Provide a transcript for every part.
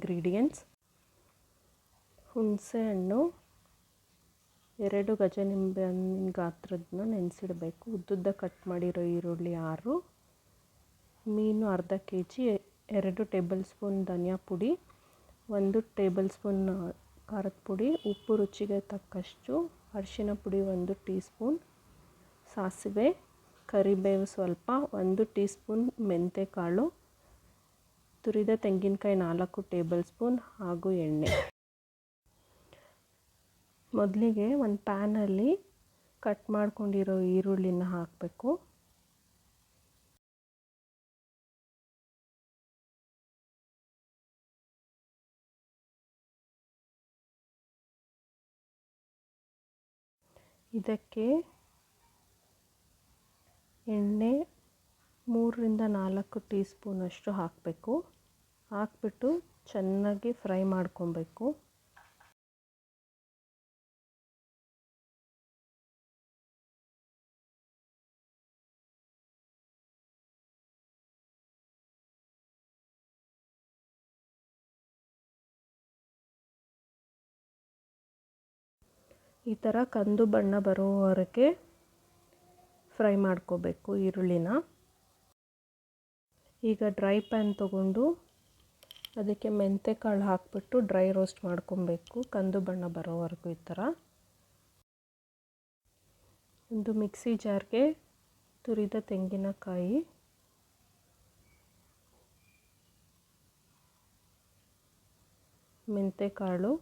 Ingredients: ಹುಣಸೆ ಹಣ್ಣು 2 ಗಜ ನಿಂಬೆ ಹಣ್ಣಿನ ಗಾತ್ರದನ್ನ ನೆನೆಸಿಡಬೇಕು. ಉದ್ದುದ್ದ ಕಟ್ ಮಾಡಿರೋ ಈರುಳ್ಳಿ 6, ಮೀನು ಅರ್ಧ kg, 2 ಟೇಬಲ್ ಸ್ಪೂನ್ ಧನಿಯಾ ಪುಡಿ, 1 ಟೇಬಲ್ ಸ್ಪೂನ್ ಖಾರದ ಪುಡಿ, ಉಪ್ಪು ರುಚಿಗೆ ತಕ್ಕಷ್ಟು, ಅರಿಶಿನ ಪುಡಿ 1 ಟೀ ಸ್ಪೂನ್, ಸಾಸಿವೆ, ಕರಿಬೇವು ಸ್ವಲ್ಪ, 1 ಟೀ ಸ್ಪೂನ್ ಮೆಂತೆಕಾಳು, ತುರಿದ ತೆಂಗಿನಕಾಯಿ 4 ಟೇಬಲ್ ಸ್ಪೂನ್ ಹಾಗೂ ಎಣ್ಣೆ. ಮೊದಲಿಗೆ ಒಂದು ಪ್ಯಾನಲ್ಲಿ ಕಟ್ ಮಾಡ್ಕೊಂಡಿರೋ ಈರುಳ್ಳಿನ ಹಾಕಬೇಕು. ಇದಕ್ಕೆ ಎಣ್ಣೆ 3ರಿಂದ 4 ಟೀ ಸ್ಪೂನಷ್ಟು ಹಾಕಬೇಕು. ಹಾಕ್ಬಿಟ್ಟು ಚೆನ್ನಾಗಿ ಫ್ರೈ ಮಾಡ್ಕೊಬೇಕು. ಈ ಥರ ಕಂದು ಬಣ್ಣ ಬರೋವರೆಗೆ ಫ್ರೈ ಮಾಡ್ಕೋಬೇಕು ಈರುಳ್ಳಿನ. ಈಗ ಡ್ರೈ ಪ್ಯಾನ್ ತೊಗೊಂಡು ಅದಕ್ಕೆ ಮೆಂತೆಕಾಳು ಹಾಕ್ಬಿಟ್ಟು ಡ್ರೈ ರೋಸ್ಟ್ ಮಾಡ್ಕೊಬೇಕು, ಕಂದು ಬಣ್ಣ ಬರೋವರೆಗೂ. ಈ ಥರ ಒಂದು ಮಿಕ್ಸಿ ಜಾರ್ಗೆ ತುರಿದ ತೆಂಗಿನಕಾಯಿ, ಮೆಂತೆಕಾಳು,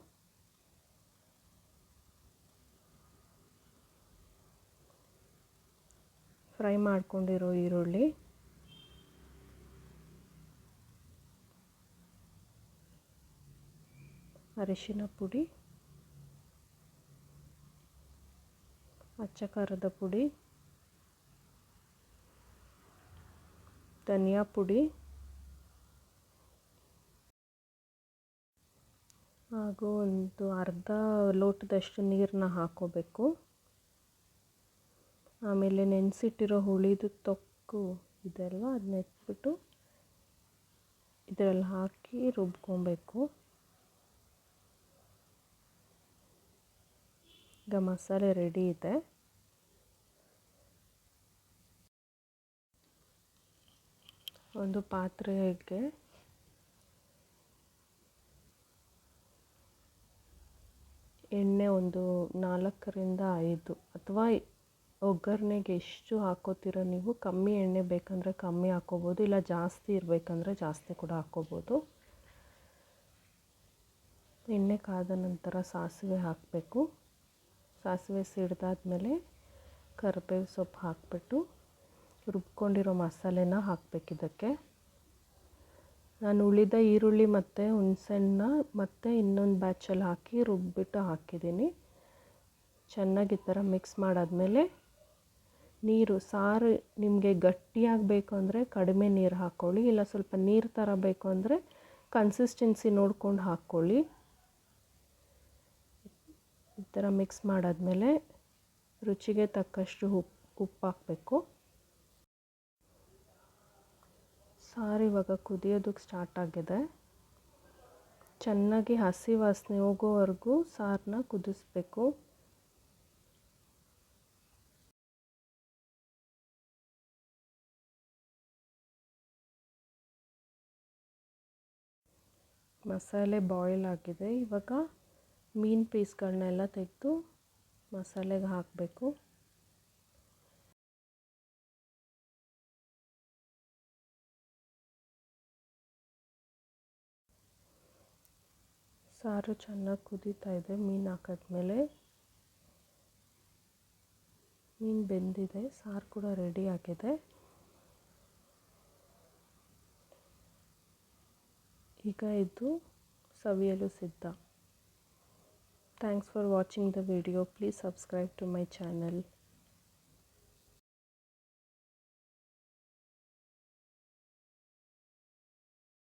ಫ್ರೈ ಮಾಡ್ಕೊಂಡಿರೋ ಈರುಳ್ಳಿ, ಅರಿಶಿನ ಪುಡಿ, ಅಚ್ಚ ಖಾರದ ಪುಡಿ, ಧನಿಯಾ ಪುಡಿ ಹಾಗೂ ಒಂದು ಅರ್ಧ ಲೋಟದಷ್ಟು ನೀರನ್ನ ಹಾಕೋಬೇಕು. ಆಮೇಲೆ ನೆನೆಸಿಟ್ಟಿರೋ ಹುಳಿದು ತೊಕ್ಕು ಇದೆಲ್ಲ ಅದನ್ನ ಎತ್ಬಿಟ್ಟು ಇದರಲ್ಲಿ ಹಾಕಿ ರುಬ್ಕೊಬೇಕು. ಈಗ ಮಸಾಲೆ ರೆಡಿ ಇದೆ. ಒಂದು ಪಾತ್ರೆಗೆ ಎಣ್ಣೆ ಒಂದು 4ರಿಂದ 5, ಅಥವಾ ಒಗ್ಗರಣೆಗೆ ಎಷ್ಟು ಹಾಕೋತೀರೋ ನೀವು, ಕಮ್ಮಿ ಎಣ್ಣೆ ಬೇಕಂದರೆ ಕಮ್ಮಿ ಹಾಕ್ಕೋಬೋದು, ಇಲ್ಲ ಜಾಸ್ತಿ ಇರಬೇಕಂದ್ರೆ ಜಾಸ್ತಿ ಕೂಡ ಹಾಕ್ಕೋಬೋದು. ಎಣ್ಣೆ ಕಾದ ನಂತರ ಸಾಸಿವೆ ಹಾಕಬೇಕು. ಸಾಸಿವೆ ಸಿಡ್ದಾದ್ಮೇಲೆ ಕರಿಬೇವು ಸೊಪ್ಪು ಹಾಕಿಬಿಟ್ಟು ರುಬ್ಕೊಂಡಿರೋ ಮಸಾಲೆನ ಹಾಕಬೇಕು. ಇದಕ್ಕೆ ನಾನು ಉಳಿದ ಈರುಳ್ಳಿ ಮತ್ತು ಹುಣಸೆಹಣ್ಣ ಮತ್ತು ಇನ್ನೊಂದು ಬ್ಯಾಚಲ್ಲಿ ಹಾಕಿ ರುಬ್ಬಿಟ್ಟು ಹಾಕಿದ್ದೀನಿ. ಚೆನ್ನಾಗಿ ಈ ಥರ ಮಿಕ್ಸ್ ಮಾಡಾದ್ಮೇಲೆ ನೀರು, ಸಾರು ನಿಮಗೆ ಗಟ್ಟಿಯಾಗಬೇಕು ಅಂದರೆ ಕಡಿಮೆ ನೀರು ಹಾಕ್ಕೊಳ್ಳಿ, ಇಲ್ಲ ಸ್ವಲ್ಪ ನೀರು ಥರ ಬೇಕು ಅಂದರೆ ಕನ್ಸಿಸ್ಟೆನ್ಸಿ ನೋಡ್ಕೊಂಡು ಹಾಕ್ಕೊಳ್ಳಿ. ಈ ಥರ ಮಿಕ್ಸ್ ಮಾಡಾದ್ಮೇಲೆ ರುಚಿಗೆ ತಕ್ಕಷ್ಟು ಉಪ್ಪು ಹಾಕಬೇಕು. ಸಾರು ಇವಾಗ ಕುದಿಯೋದಕ್ಕೆ ಸ್ಟಾರ್ಟ್ ಆಗಿದೆ. ಚೆನ್ನಾಗಿ ಹಸಿ ವಾಸನೆ ಹೋಗೋವರೆಗೂ ಸಾರನ್ನ ಕುದಿಸ್ಬೇಕು. ಮಸಾಲೆ ಬಾಯ್ಲ್ ಆಗಿದೆ. ಇವಾಗ ಮೀನು ಪೀಸ್ಗಳನ್ನೆಲ್ಲ ತೆಗೆದು ಮಸಾಲೆಗೆ ಹಾಕಬೇಕು. ಸಾರು ಚೆನ್ನಾಗಿ ಕುದೀತಾ ಇದೆ. ಮೀನು ಹಾಕಿದ್ಮೇಲೆ ಮೀನು ಬೆಂದಿದೆ, ಸಾರು ಕೂಡ ರೆಡಿ ಆಗಿದೆ. ಈಗ ಇದು ಸವಿಯಲು ಸಿದ್ಧ. Thanks for watching the video. Please subscribe to my channel.